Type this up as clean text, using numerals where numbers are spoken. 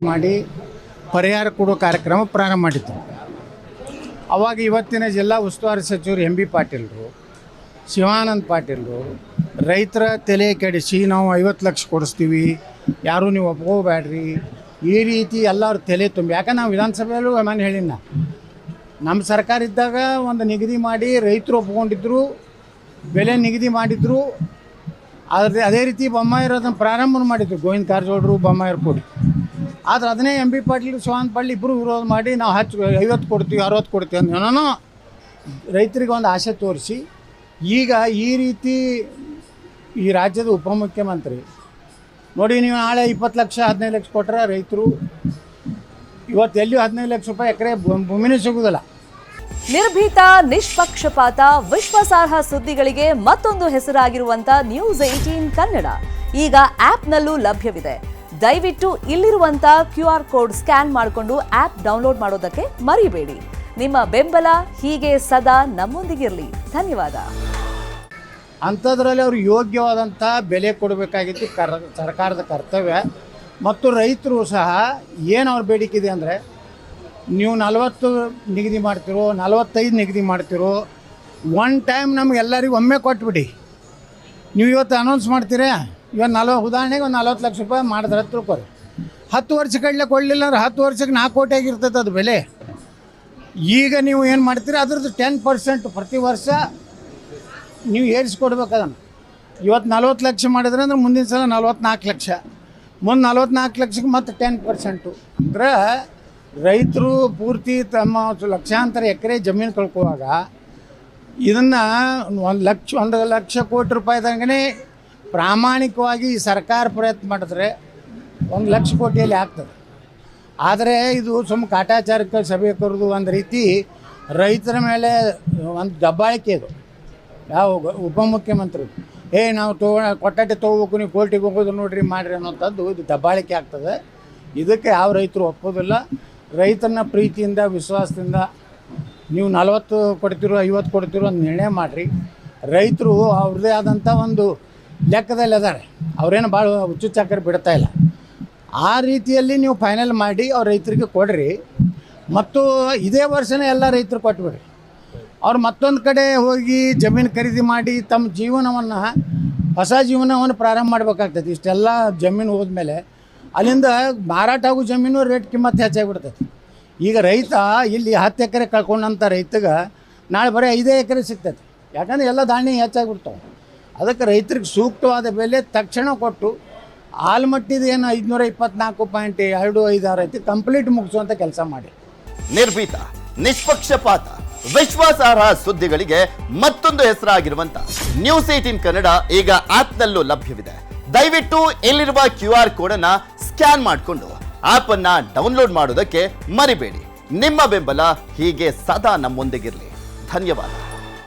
ಮಾಡಿ ಪರಿಹಾರ ಕೊಡೋ ಕಾರ್ಯಕ್ರಮ ಪ್ರಾರಂಭ ಮಾಡಿತ್ತು. ಅವಾಗ ಇವತ್ತಿನ ಜಿಲ್ಲಾ ಉಸ್ತುವಾರಿ ಸಚಿವರು ಎಂ ಬಿ ಪಾಟೀಲ್ರು, ಶಿವಾನಂದ ಪಾಟೀಲ್ರು ರೈತರ ತಲೆ ಕೆಡಿಸಿ ನಾವು 50 ಲಕ್ಷ ಕೊಡಿಸ್ತೀವಿ, ಯಾರೂ ನೀವು ಒಪ್ಕೋಬೇಡ್ರಿ, ಈ ರೀತಿ ಎಲ್ಲರೂ ತಲೆ ತುಂಬಿ. ಯಾಕಂದ್ರೆ ನಾವು ವಿಧಾನಸಭೆಯಲ್ಲೂ ಮನೆ ಹೇಳಿನ, ನಮ್ಮ ಸರ್ಕಾರ ಇದ್ದಾಗ ಒಂದು ನಿಗದಿ ಮಾಡಿ ರೈತರು ಒಪ್ಕೊಂಡಿದ್ರು, ಬೆಲೆ ನಿಗದಿ ಮಾಡಿದ್ರು. ಅದೇ ರೀತಿ ಬೊಮ್ಮಾಯಿರು ಅದನ್ನು ಪ್ರಾರಂಭ ಮಾಡಿದ್ರು, ಗೋವಿಂದ ಕಾರಜೋಳರು ಬೊಮ್ಮಾಯಿರು ಕೂಡಿ. ಆದರೆ ಅದನ್ನೇ ಎಂ ಬಿ ಪಾಟೀಲ್ ಶಿವಾನಂದ ಪಾಟೀಲ್ ಇಬ್ಬರು ವಿರೋಧ ಮಾಡಿ ನಾವು 50 ಕೊಡ್ತೀವಿ 60 ಕೊಡ್ತೀವಿ ಅಂತ ಏನೋ ರೈತರಿಗೆ ಒಂದು ಆಸೆ ತೋರಿಸಿ ಈಗ ಈ ರೀತಿ ಈ ರಾಜ್ಯದ ಉಪಮುಖ್ಯಮಂತ್ರಿ ನೋಡಿ, ನೀವು ನಾಳೆ 20 ಲಕ್ಷ 15 ಲಕ್ಷ ಕೊಟ್ಟರೆ ರೈತರು ಇವತ್ತು ಎಲ್ಲಿಯೂ 15 ಲಕ್ಷ ರೂಪಾಯಿ ಎಕರೆ ಭೂಮಿನೇ ಸಿಗೋದಿಲ್ಲ. ನಿರ್ಭೀತ, ನಿಷ್ಪಕ್ಷಪಾತ, ವಿಶ್ವಾಸಾರ್ಹ ಸುದ್ದಿಗಳಿಗೆ ಮತ್ತೊಂದು ಹೆಸರಾಗಿರುವಂತ News18 ಕನ್ನಡ ಈಗ ಆಪ್ನಲ್ಲೂ ಲಭ್ಯವಿದೆ. ದಯವಿಟ್ಟು ಇಲ್ಲಿರುವಂತ QR ಕೋಡ್ ಸ್ಕ್ಯಾನ್ ಮಾಡಿಕೊಂಡು ಆಪ್ ಡೌನ್ಲೋಡ್ ಮಾಡೋದಕ್ಕೆ ಮರಿಬೇಡಿ. ನಿಮ್ಮ ಬೆಂಬಲ ಹೀಗೆ ಸದಾ ನಮ್ಮೊಂದಿಗಿರಲಿ. ಧನ್ಯವಾದ. ಅಂಥದ್ರಲ್ಲಿ ಅವರು ಯೋಗ್ಯವಾದಂಥ ಬೆಲೆ ಕೊಡಬೇಕಾಗಿತ್ತು ಸರ್ಕಾರದ ಕರ್ತವ್ಯ. ಮತ್ತು ರೈತರು ಸಹ ಏನು ಅವ್ರ ಬೇಡಿಕೆ ಇದೆ ಅಂದರೆ, ನೀವು 40 ನಿಗದಿ ಮಾಡ್ತಿರೋ 45 ನಿಗದಿ ಮಾಡ್ತಿರೋ, ಒನ್ ಟೈಮ್ ನಮಗೆಲ್ಲರಿಗೂ ಒಮ್ಮೆ ಕೊಟ್ಬಿಡಿ. ನೀವು ಇವತ್ತು ಅನೌನ್ಸ್ ಮಾಡ್ತೀರಾ, ಇವತ್ತು ಉದಾಹರಣೆಗೆ ಒಂದು 40 ಲಕ್ಷ ರೂಪಾಯಿ ಮಾಡಿದ್ರೆ ತಿಳ್ಕೊರಿ, 10 ವರ್ಷ ಕಡಲೆ ಕೊಡಲಿಲ್ಲ ಅಂದ್ರೆ 10 ವರ್ಷಕ್ಕೆ 4 ಕೋಟಿ ಆಗಿರ್ತದೆ ಅದು ಬೆಲೆ. ಈಗ ನೀವು ಏನು ಮಾಡ್ತೀರಿ, ಅದ್ರದ್ದು 10% ಪ್ರತಿ ವರ್ಷ ನೀವು ಏರಿಸ್ಕೊಡ್ಬೇಕು ಅದನ್ನು. ಇವತ್ತು 40 ಲಕ್ಷ ಮಾಡಿದ್ರೆ ಅಂದ್ರೆ ಮುಂದಿನ ಸಲ 44 ಲಕ್ಷ, ಮುಂದೆ 44 ಲಕ್ಷಕ್ಕೆ ಮತ್ತು 10%. ಅಂದ್ರೆ ರೈತರು ಪೂರ್ತಿ ತಮ್ಮ ಲಕ್ಷಾಂತರ ಎಕರೆ ಜಮೀನು ಕಳ್ಕೊಳ್ಳುವಾಗ ಇದನ್ನು 1 ಲಕ್ಷ ಕೋಟಿ ರೂಪಾಯಿದಂಗೆ ಪ್ರಾಮಾಣಿಕವಾಗಿ ಸರ್ಕಾರ ಪ್ರಯತ್ನ ಮಾಡಿದ್ರೆ 1 ಲಕ್ಷ ಕೋಟಿಯಲ್ಲಿ ಆಗ್ತದೆ. ಆದರೆ ಇದು ಸುಮ್ಮ ಕಾಟಾಚಾರಕ್ಕೆ ಸಭೆ ಕರೆದು ಒಂದು ರೀತಿ ರೈತರ ಮೇಲೆ ಒಂದು ದಬ್ಬಾಳಿಕೆ. ಇದು ಯಾವ ಉಪಮುಖ್ಯಮಂತ್ರಿ ನಾವು ಕೊಟ್ಟಾಟೆ ತೊಗೋಬೇಕು, ನೀವು ಕೋರ್ಟಿಗೆ ಹೋಗೋದು ನೋಡ್ರಿ ಮಾಡಿರಿ ಅನ್ನೋಂಥದ್ದು ಇದು ದಬ್ಬಾಳಿಕೆ ಆಗ್ತದೆ. ಇದಕ್ಕೆ ಯಾವ ರೈತರು ಒಪ್ಪೋದಿಲ್ಲ. ರೈತರನ್ನ ಪ್ರೀತಿಯಿಂದ ವಿಶ್ವಾಸದಿಂದ ನೀವು 40 ಕೊಡ್ತಿರೋ 50 ಕೊಡ್ತಿರೋ ಒಂದು ನಿರ್ಣಯ ಮಾಡಿರಿ. ರೈತರು ಅವ್ರದ್ದೇ ಆದಂಥ ಒಂದು ಲೆಕ್ಕದಲ್ಲಿ ಅದಾರೆ, ಅವ್ರೇನು ಭಾಳ ಹುಚ್ಚುಚ್ಚಾಕರಿ ಬಿಡ್ತಾ ಇಲ್ಲ. ಆ ರೀತಿಯಲ್ಲಿ ನೀವು ಫೈನಲ್ ಮಾಡಿ ಅವ್ರ ರೈತರಿಗೆ ಕೊಡ್ರಿ. ಮತ್ತು ಇದೇ ವರ್ಷನೇ ಎಲ್ಲ ರೈತರು ಕೊಟ್ಬಿಡ್ರಿ. ಅವ್ರು ಮತ್ತೊಂದು ಕಡೆ ಹೋಗಿ ಜಮೀನು ಖರೀದಿ ಮಾಡಿ ತಮ್ಮ ಜೀವನವನ್ನು ಹೊಸ ಜೀವನವನ್ನು ಪ್ರಾರಂಭ ಮಾಡಬೇಕಾಗ್ತದೆ. ಇಷ್ಟೆಲ್ಲ ಜಮೀನು ಹೋದ್ಮೇಲೆ ಅಲ್ಲಿಂದ ಮಾರಾಟ ಆಗೋ ಜಮೀನು ರೇಟ್ ಕಿಮ್ಮತ್ತು ಹೆಚ್ಚಾಗಿಬಿಡ್ತೈತಿ. ಈಗ ರೈತ ಇಲ್ಲಿ 10 ಎಕರೆ ಕಳ್ಕೊಂಡಂಥ ರೈತಗೆ ನಾಳೆ ಬರೀ 5 ಎಕರೆ ಸಿಗ್ತೈತಿ. ಯಾಕಂದರೆ ಎಲ್ಲ ಧಾನ್ಯ ಹೆಚ್ಚಾಗಿಬಿಡ್ತಾವೆ. ಅದಕ್ಕೆ ರೈತರಿಗೆ ಸೂಕ್ತವಾದ ಬೆಲೆ ತಕ್ಷಣ ಕೊಟ್ಟು ಆಲ್ಮಟ್ಟಿದ ಏನು 524.256 ಐತಿ ಕಂಪ್ಲೀಟ್ ಮುಗಿಸುವಂಥ ಕೆಲಸ ಮಾಡಿ. ನಿರ್ಭೀತ, ನಿಷ್ಪಕ್ಷಪಾತ, ವಿಶ್ವಾಸಾರ್ಹ ಸುದ್ದಿಗಳಿಗೆ ಮತ್ತೊಂದು ಹೆಸರಾಗಿರುವಂತ News18 ಕನ್ನಡ ಈಗ ಆಪ್ನಲ್ಲೂ ಲಭ್ಯವಿದೆ. ದಯವಿಟ್ಟು ಇಲ್ಲಿರುವ QR ಕೋಡ್ ಅನ್ನ ಸ್ಕ್ಯಾನ್ ಮಾಡಿಕೊಂಡು ಆಪ್ ಅನ್ನ ಡೌನ್ಲೋಡ್ ಮಾಡೋದಕ್ಕೆ ಮರಿಬೇಡಿ. ನಿಮ್ಮ ಬೆಂಬಲ ಹೀಗೆ ಸದಾ ನಮ್ಮೊಂದಿಗಿರಲಿ. ಧನ್ಯವಾದ.